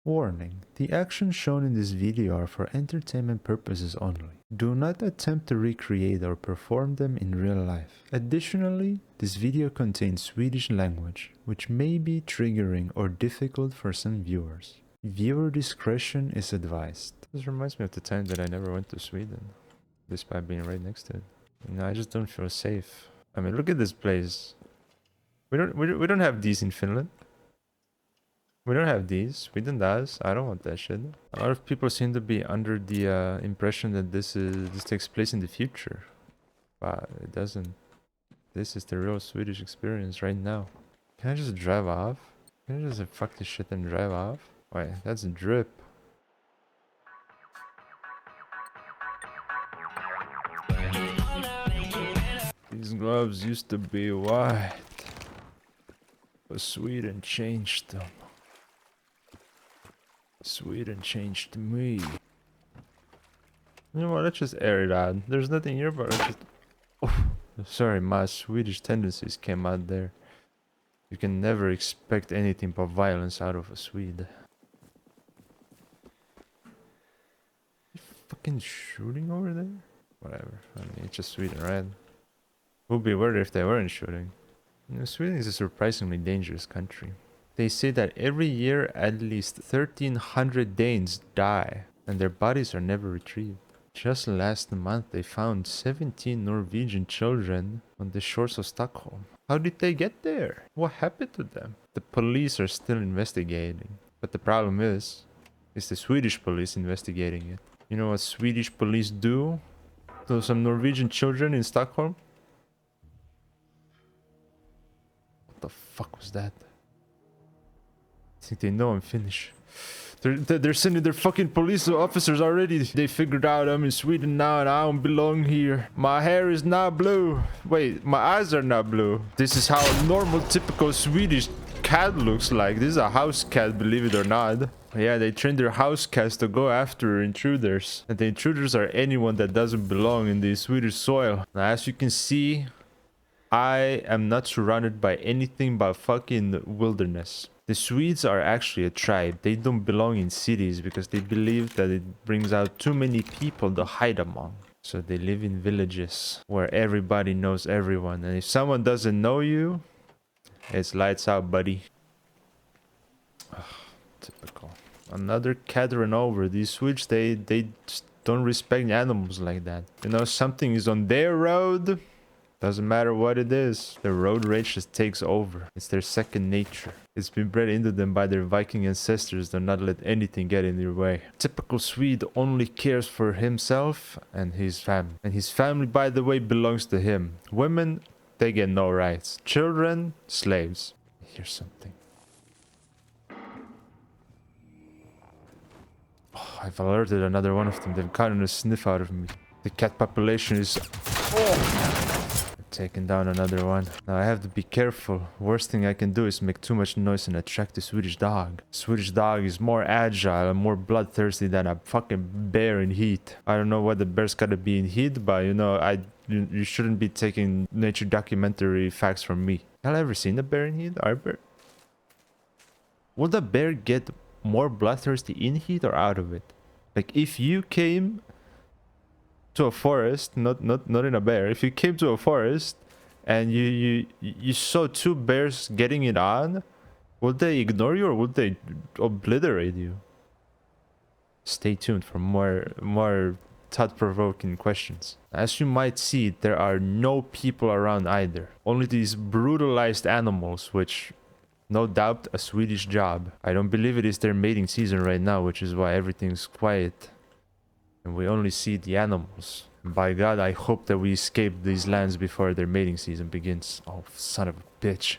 Warning: the actions shown in this video are for entertainment purposes only. Do not attempt to recreate or perform them in real life. Additionally, this video contains Swedish language, which may be triggering or difficult for some viewers. Viewer discretion is advised. This reminds me of the time that I never went to Sweden, despite being right next to it. I just don't feel safe. I mean, look at this place. We don't have these in Finland. We don't have these. Sweden does. I don't want that shit. A lot of people seem to be under the impression that this takes place in the future, but it doesn't. This is the real Swedish experience right now. Can I just drive off? Can I just fuck this shit and drive off? Wait, that's a drip. These gloves used to be white, but Sweden changed them. Sweden changed me. You know what, let's just air it out. There's nothing here, but let's just... Oh, sorry, my Swedish tendencies came out there. You can never expect anything but violence out of a Swede. You fucking shooting over there? Whatever, I mean, it's just Sweden, right? Would be weird if they weren't shooting. You know, Sweden is a surprisingly dangerous country. They say that every year at least 1,300 Danes die and their bodies are never retrieved. Just last month they found 17 Norwegian children on the shores of Stockholm. How did they get there? What happened to them? The police are still investigating. But the problem is the Swedish police investigating it. You know what Swedish police do to some Norwegian children in Stockholm? What the fuck was that? I think they know I'm Finnish. They're sending their fucking police officers already. They figured out I'm in Sweden now and I don't belong here. My hair is not blue. Wait, my eyes are not blue. This is how a normal, typical Swedish cat looks like. This is a house cat, believe it or not. Yeah, they train their house cats to go after intruders. And the intruders are anyone that doesn't belong in the Swedish soil. Now, as you can see, I am not surrounded by anything but fucking wilderness. The Swedes are actually a tribe. They don't belong in cities because they believe that it brings out too many people to hide among. So they live in villages where everybody knows everyone. And if someone doesn't know you, it's lights out, buddy. Ugh, typical. Another cat ran over. These Swedes, they just don't respect animals like that. You know, something is on their road. Doesn't matter what it is. The road rage just takes over. It's their second nature. It's been bred into them by their Viking ancestors to not let anything get in their way. Typical Swede only cares for himself and his family. And his family, by the way, belongs to him. Women, they get no rights. Children, slaves. Here's something. Oh, I've alerted another one of them. They've gotten a sniff out of me. The cat population is... Oh! Taking down another one. Now I have to be careful. Worst thing I can do is make too much noise and attract the Swedish dog. Swedish dog is more agile and more bloodthirsty than a fucking bear in heat. I don't know what the bear's gotta be in heat, but you know, you shouldn't be taking nature documentary facts from me. Have I ever seen a bear in heat? Will the bear get more bloodthirsty in heat or out of it? Like if you came to a forest, not in a bear. If you came to a forest and you saw two bears getting it on, would they ignore you or would they obliterate you? Stay tuned for more thought-provoking questions. As you might see, there are no people around either. Only these brutalized animals, which no doubt a Swedish job. I don't believe it is their mating season right now, which is why everything's quiet. And we only see the animals. By God, I hope that we escape these lands before their mating season begins. Oh, son of a bitch.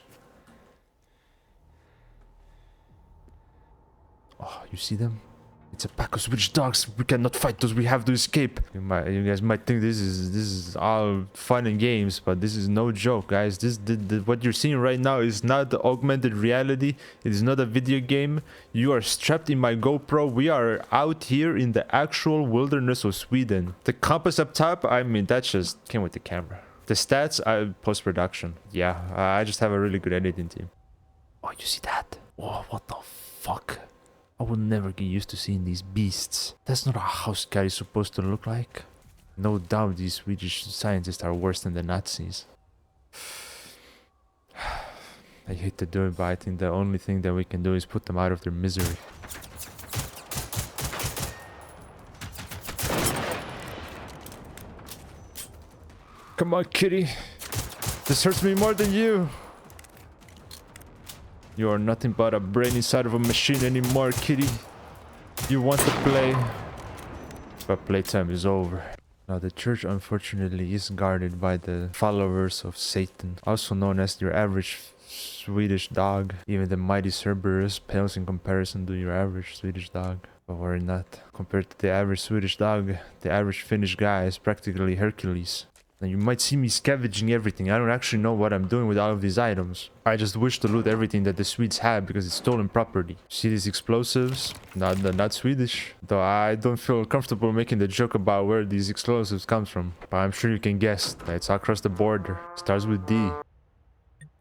Oh, you see them? It's a pack of Swedish dogs. We cannot fight those. We have to escape. You guys might think this is all fun and games, but this is no joke, guys. What you're seeing right now is not the augmented reality. It is not a video game. You are strapped in my GoPro. We are out here in the actual wilderness of Sweden. The compass up top, I mean, that just came with the camera. The stats, post-production. Yeah, I just have a really good editing team. Oh, you see that? Oh, what the fuck? I will never get used to seeing these beasts. That's not how a house cat is supposed to look like. No doubt these Swedish scientists are worse than the Nazis. I hate to do it, but I think the only thing that we can do is put them out of their misery. Come on, kitty. This hurts me more than you. You are nothing but a brain inside of a machine anymore, kitty. You want to play, but playtime is over. Now, the church unfortunately is guarded by the followers of Satan, also known as your average Swedish dog. Even the mighty Cerberus pales in comparison to your average Swedish dog. But worry not. Compared to the average Swedish dog, the average Finnish guy is practically Hercules. Now, you might see me scavenging everything. I don't actually know what I'm doing with all of these items. I just wish to loot everything that the Swedes have because it's stolen property. See these explosives? Not Swedish. Though I don't feel comfortable making the joke about where these explosives come from. But I'm sure you can guess that it's across the border. Starts with D.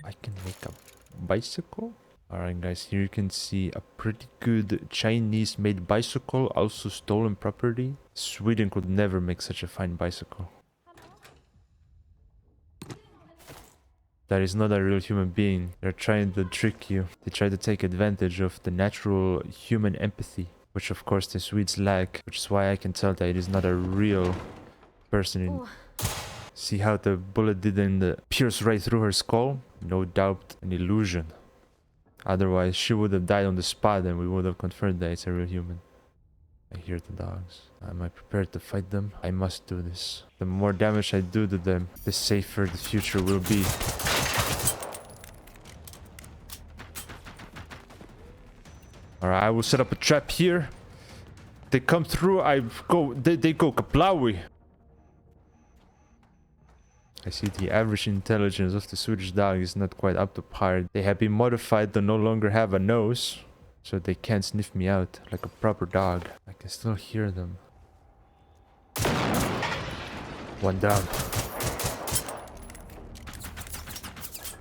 I can make a bicycle? Alright guys, here you can see a pretty good Chinese-made bicycle, also stolen property. Sweden could never make such a fine bicycle. That is not a real human being. They're trying to trick you. They try to take advantage of the natural human empathy, which of course the Swedes lack, which is why I can tell that it is not a real person. See how the bullet didn't pierce right through her skull? No doubt an illusion. Otherwise, she would have died on the spot and we would have confirmed that it's a real human. I hear the dogs. Am I prepared to fight them? I must do this. The more damage I do to them, the safer the future will be. Alright, I will set up a trap here. They come through, they go kaplawi. I see the average intelligence of the Swedish dog is not quite up to par. They have been modified to no longer have a nose, so they can't sniff me out like a proper dog. I can still hear them. One down.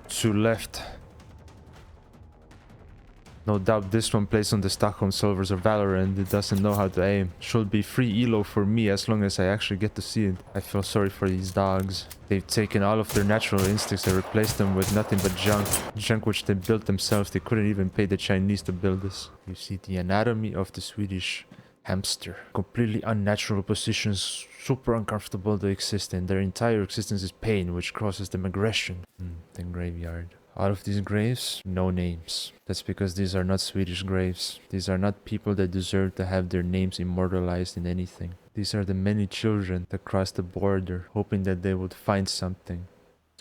Two left. No doubt this one plays on the Stockholm servers of Valorant. It doesn't know how to aim. Should be free elo for me as long as I actually get to see it. I feel sorry for these dogs. They've taken all of their natural instincts and replaced them with nothing but junk. Junk which they built themselves. They couldn't even pay the Chinese to build this. You see the anatomy of the Swedish hamster. Completely unnatural positions. Super uncomfortable to exist in. Their entire existence is pain, which causes them aggression. The graveyard. Out of these graves, no names. That's because these are not Swedish graves. These are not people that deserve to have their names immortalized in anything. These are the many children that crossed the border, hoping that they would find something.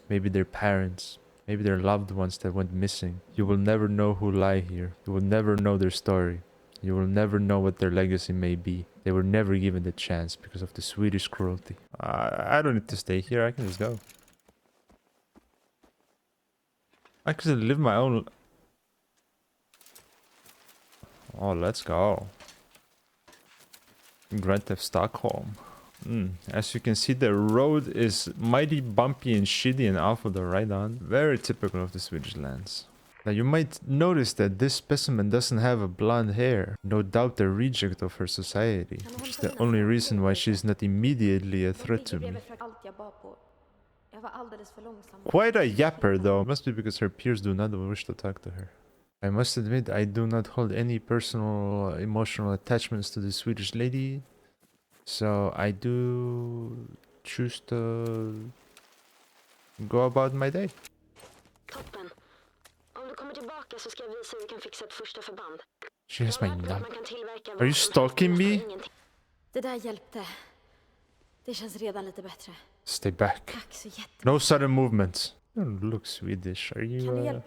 Maybe their parents, maybe their loved ones that went missing. You will never know who lie here. You will never know their story. You will never know what their legacy may be. They were never given the chance because of the Swedish cruelty. I don't need to stay here, I can just go. I could live my own... Oh, let's go. Grand Theft Stockholm. As you can see, the road is mighty bumpy and shitty and awful to ride on. Very typical of the Swedish lands. Now you might notice that this specimen doesn't have a blonde hair. No doubt a reject of her society. Which is the only reason why she's not immediately a threat to me. Quite a yapper though. Must be because her peers do not wish to talk to her. I must admit I do not hold any personal emotional attachments to the Swedish lady. So I do choose to go about my day. She has my number. Are you stalking me? Stay back. No sudden movements. You don't look Swedish. Are you...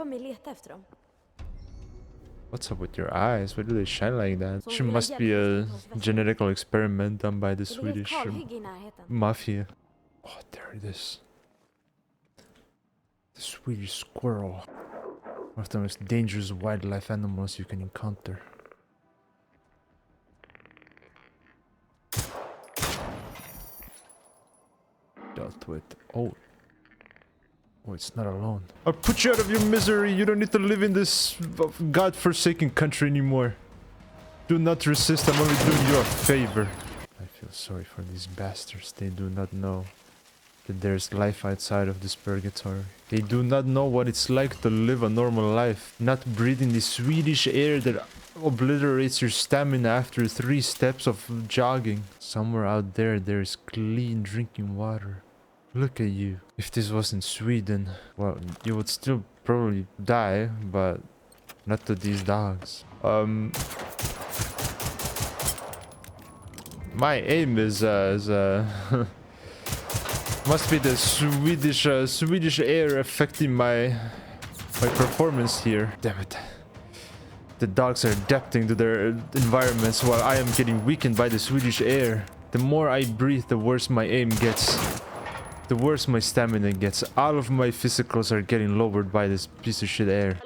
What's up with your eyes? Why do they shine like that? She must be a genetical experiment done by the Swedish mafia. Oh, there it is. The Swedish squirrel. One of the most dangerous wildlife animals you can encounter. Dealt with. Oh, it's not alone. I'll put you out of your misery. You don't need to live in this godforsaken country anymore. Do not resist, I'm only doing you a favor. I feel sorry for these bastards. They do not know that there's life outside of this purgatory. They do not know what it's like to live a normal life. Not breathing the Swedish air that obliterates your stamina after 3 steps of jogging. Somewhere out there, there's clean drinking water. Look at you. If this wasn't Sweden, well, you would still probably die, but not to these dogs. My aim is must be the Swedish air affecting my performance here. Damn it. The dogs are adapting to their environments while I am getting weakened by the Swedish air. The more I breathe, the worse my aim gets. The worse my stamina gets. All of my physicals are getting lowered by this piece of shit air.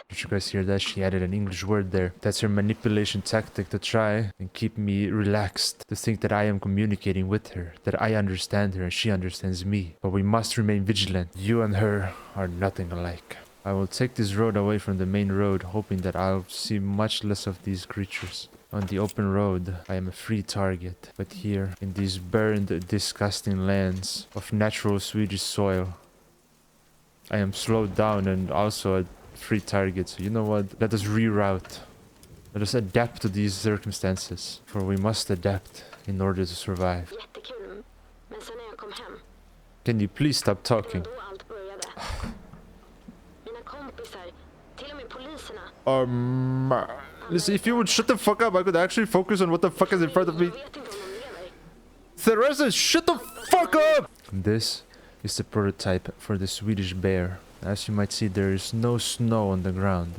Did you guys hear that? She added an English word there. That's her manipulation tactic to try and keep me relaxed. To think that I am communicating with her. That I understand her and she understands me. But we must remain vigilant. You and her are nothing alike. I will take this road away from the main road, hoping that I'll see much less of these creatures. On the open road, I am a free target. But here, in these burned, disgusting lands of natural Swedish soil, I am slowed down and also a free target. So you know what? Let us reroute. Let us adapt to these circumstances. For we must adapt in order to survive. Can you please stop talking? Listen, if you would shut the fuck up, I could actually focus on what the fuck is in front of me. Theresa, shut the fuck up! This is the prototype for the Swedish bear. As you might see, there is no snow on the ground,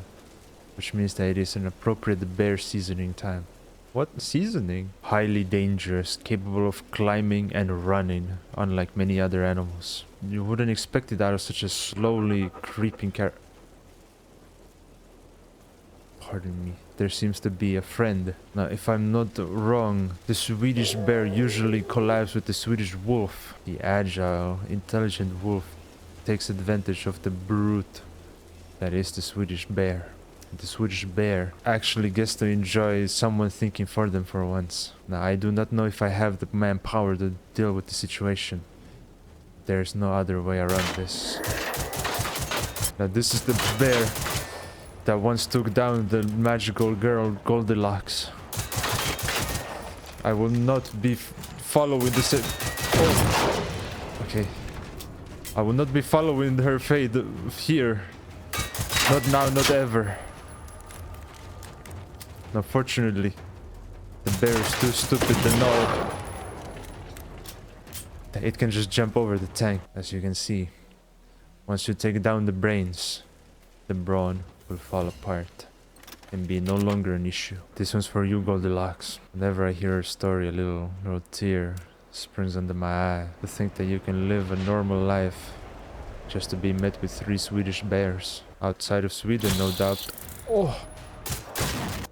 which means that it is an appropriate bear seasoning time. What seasoning? Highly dangerous, capable of climbing and running, unlike many other animals. You wouldn't expect it out of such a slowly creeping character. Pardon me. There seems to be a friend. Now, if I'm not wrong, the Swedish bear usually collabs with the Swedish wolf. The agile, intelligent wolf takes advantage of the brute that is the Swedish bear. The Swedish bear actually gets to enjoy someone thinking for them for once. Now, I do not know if I have the manpower to deal with the situation. There's no other way around this. Now, this is the bear that once took down the magical girl Goldilocks. I will not be following the oh. Okay. I will not be following her fate here. Not now, not ever. Unfortunately, the bear is too stupid to know that it can just jump over the tank. As you can see, once you take down the brains, the brawn will fall apart and be no longer an issue. This one's for you, Goldilocks. Whenever I hear her story, a little tear springs under my eye. To think that you can live a normal life just to be met with 3 Swedish bears. Outside of Sweden, no doubt. Oh!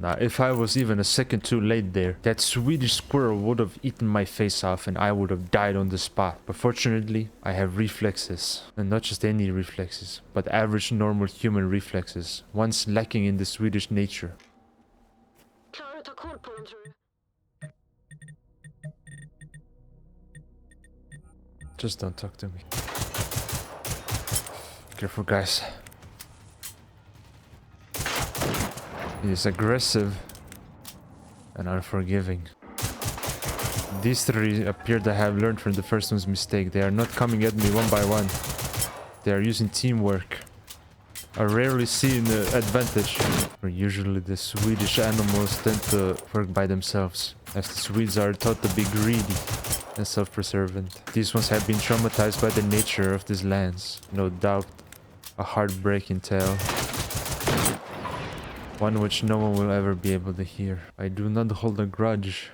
Now, if I was even a second too late there, that Swedish squirrel would have eaten my face off and I would have died on the spot. But fortunately, I have reflexes. And not just any reflexes, but average normal human reflexes. Once lacking in the Swedish nature. Just don't talk to me. Careful, guys. He is aggressive and unforgiving. These 3 appear to have learned from the first one's mistake. They are not coming at me one by one. They are using teamwork. A rarely seen advantage. Where usually the Swedish animals tend to work by themselves, as the Swedes are taught to be greedy and self-preservant. These ones have been traumatized by the nature of these lands. No doubt, a heartbreaking tale. One which no one will ever be able to hear. I do not hold a grudge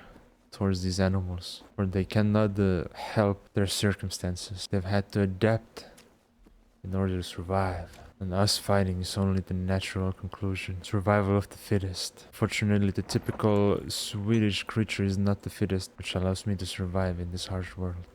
towards these animals, for they cannot help their circumstances. They've had to adapt in order to survive. And us fighting is only the natural conclusion. Survival of the fittest. Fortunately, the typical Swedish creature is not the fittest, which allows me to survive in this harsh world.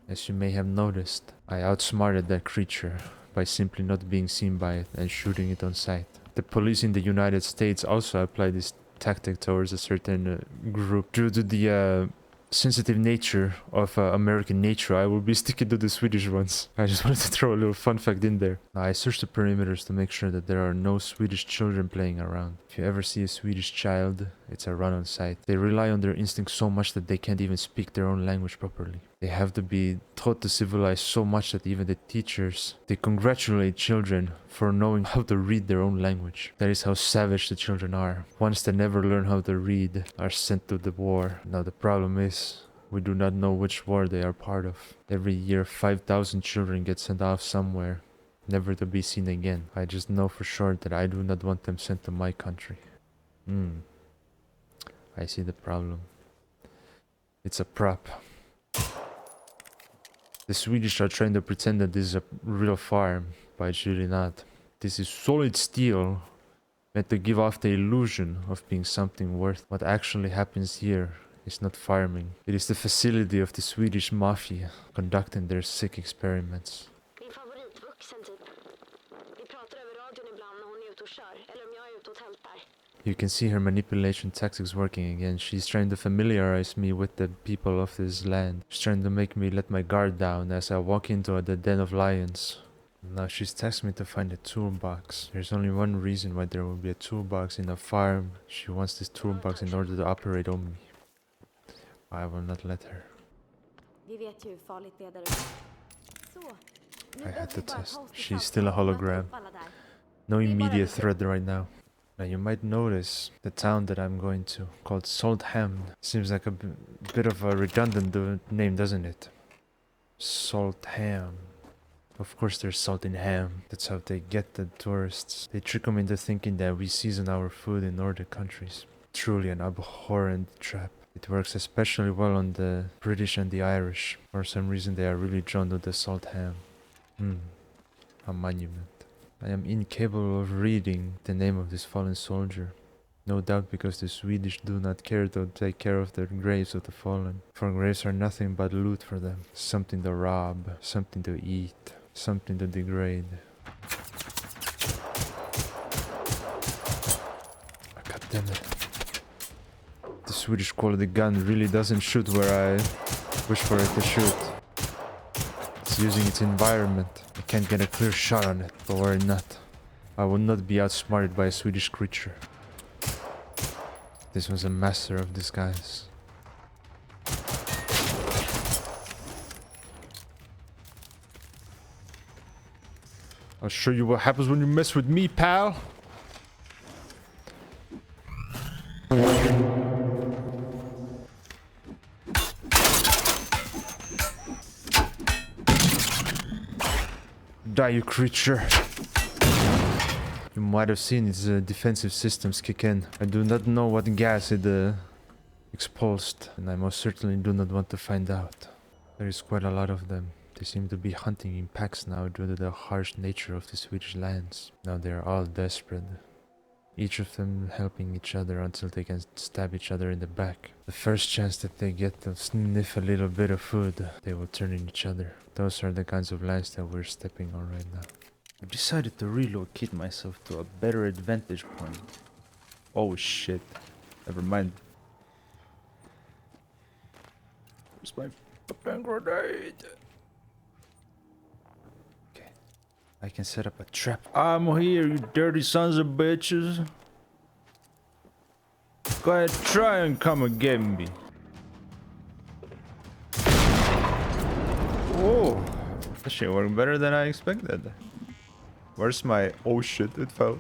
As you may have noticed, I outsmarted that creature by simply not being seen by it and shooting it on sight. The police in the United States also apply this tactic towards a certain group. Due to the sensitive nature of American nature, I will be sticking to the Swedish ones. I just wanted to throw a little fun fact in there. I searched the perimeters to make sure that there are no Swedish children playing around. If you ever see a Swedish child, it's a run on sight. They rely on their instincts so much that they can't even speak their own language properly. They have to be taught to civilize so much that even the teachers, they congratulate children for knowing how to read their own language. That is how savage the children are. Ones that never learn how to read are sent to the war. Now the problem is, we do not know which war they are part of. Every year 5,000 children get sent off somewhere, never to be seen again. I just know for sure that I do not want them sent to my country. I see the problem. It's a prop. The Swedish are trying to pretend that this is a real farm, but it's really not. This is solid steel, meant to give off the illusion of being something worth. What actually happens here is not farming. It is the facility of the Swedish mafia conducting their sick experiments. You can see her manipulation tactics working again. She's trying to familiarize me with the people of this land. She's trying to make me let my guard down as I walk into the den of lions. Now she's texting me to find a toolbox. There's only one reason why there will be a toolbox in a farm. She wants this toolbox in order to operate on me. I will not let her. I had to test. She's still a hologram. No immediate threat right now. Now you might notice the town that I'm going to, called Saltham. Seems like a bit of a redundant name, doesn't it? Saltham. Of course there's salt in ham. That's how they get the tourists. They trick them into thinking that we season our food in Nordic countries. Truly an abhorrent trap. It works especially well on the British and the Irish. For some reason they are really drawn to the salt ham. A monument. I am incapable of reading the name of this fallen soldier. No doubt because the Swedish do not care to take care of the graves of the fallen. For graves are nothing but loot for them. Something to rob, something to eat, something to degrade. God damn it. The Swedish quality gun really doesn't shoot where I wish for it to shoot. It's using its environment. I can't get a clear shot on it, but worry not. I will not be outsmarted by a Swedish creature. This was a master of disguise. I'll show you what happens when you mess with me, pal. Die, you creature. You might have seen its defensive systems kick in. I do not know what gas it expulsed, and I most certainly do not want to find out. There is quite a lot of them. They seem to be hunting in packs now due to the harsh nature of the Swedish lands. Now they are all desperate. Each of them helping each other until they can stab each other in the back. The first chance that they get to sniff a little bit of food, they will turn on each other. Those are the kinds of lines that we're stepping on right now. I've decided to relocate myself to a better advantage point. Oh shit. Never mind. Where's my fucking grenade? Okay. I can set up a trap. I'm here, you dirty sons of bitches. Go ahead, try and come and get me. Whoa. That shit worked better than I expected. Where's my... Oh shit, it fell.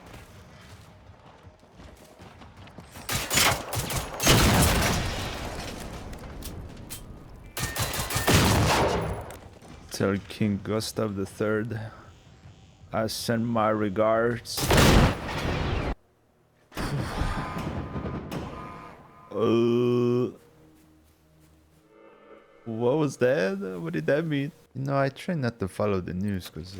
Tell King Gustav III I send my regards. What was that? What did that mean? You know, I try not to follow the news because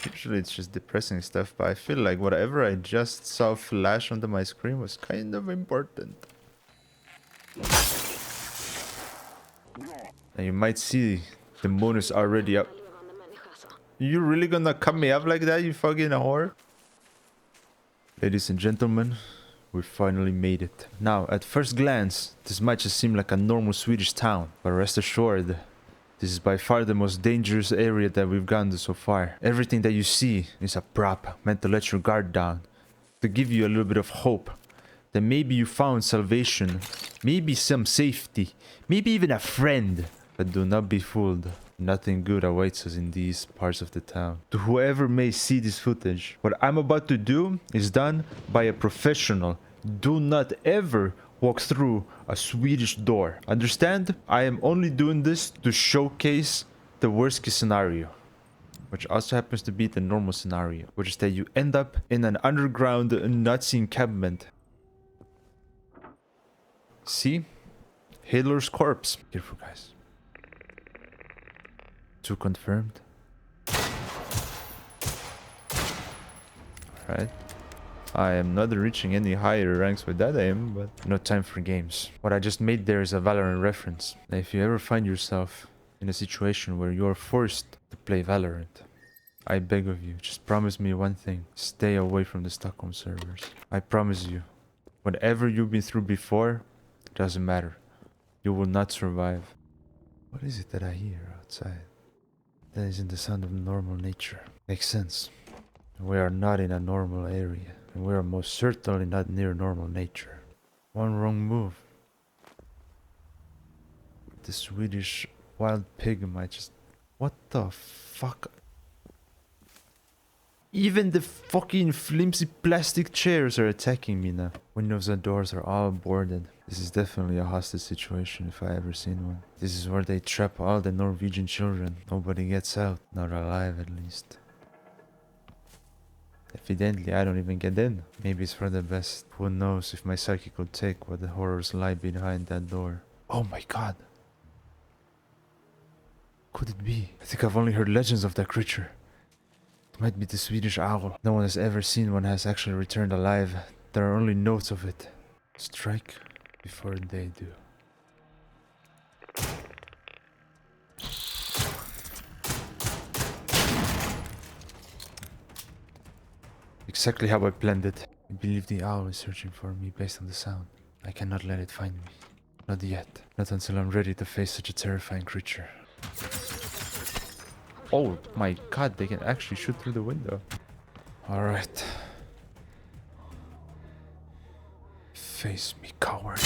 usually it's just depressing stuff, but I feel like whatever I just saw flash onto my screen was kind of important. And you might see the moon is already up. You really gonna cut me up like that, you fucking whore? Ladies and gentlemen, we finally made it. Now, at first glance, this might just seem like a normal Swedish town, but rest assured, this is by far the most dangerous area that we've gone to so far. Everything that you see is a prop meant to let your guard down, to give you a little bit of hope that maybe you found salvation, maybe some safety, maybe even a friend. But do not be fooled. Nothing good awaits us in these parts of the town. To whoever may see this footage, what I'm about to do is done by a professional. Do not ever walk through a Swedish door. Understand? I am only doing this to showcase the worst case scenario, which also happens to be the normal scenario, which is that you end up in an underground Nazi encampment. See? Hitler's corpse. Careful, guys. 2 confirmed. Alright. I am not reaching any higher ranks with that aim, but no time for games. What I just made there is a Valorant reference. Now, if you ever find yourself in a situation where you are forced to play Valorant, I beg of you, just promise me one thing. Stay away from the Stockholm servers. I promise you, whatever you've been through before, doesn't matter. You will not survive. What is it that I hear outside? That isn't the sound of normal nature. Makes sense. We are not in a normal area, and we are most certainly not near normal nature. One wrong move. The Swedish wild pig might just... What the fuck? Even the fucking flimsy plastic chairs are attacking me now. Windows and doors are all boarded. This is definitely a hostage situation if I ever seen one. This is where they trap all the Norwegian children. Nobody gets out. Not alive, at least. Evidently, I don't even get in. Maybe it's for the best. Who knows if my psyche could take what the horrors lie behind that door. Oh my god. Could it be? I think I've only heard legends of that creature. It might be the Swedish owl. No one has ever seen one has actually returned alive. There are only notes of it. Strike before they do. Exactly how I planned it. I believe the owl is searching for me based on the sound. I cannot let it find me. Not yet. Not until I'm ready to face such a terrifying creature. Oh my god, they can actually shoot through the window. Alright. Face me, coward.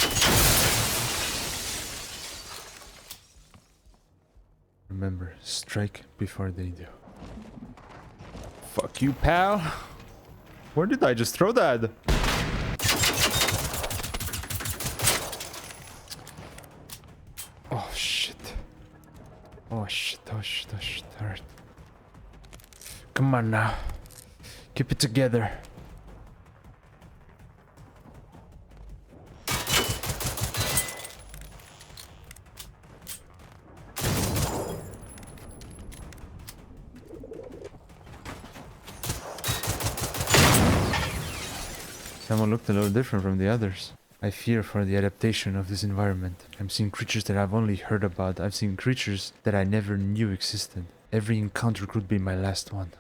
Remember, strike before they do. Fuck you, pal. Where did I just throw that? Oh shit. Oh shit, oh shit, oh shit. Alright. Come on now. Keep it together. Someone looked a little different from the others. I fear for the adaptation of this environment. I'm seeing creatures that I've only heard about. I've seen creatures that I never knew existed. Every encounter could be my last one.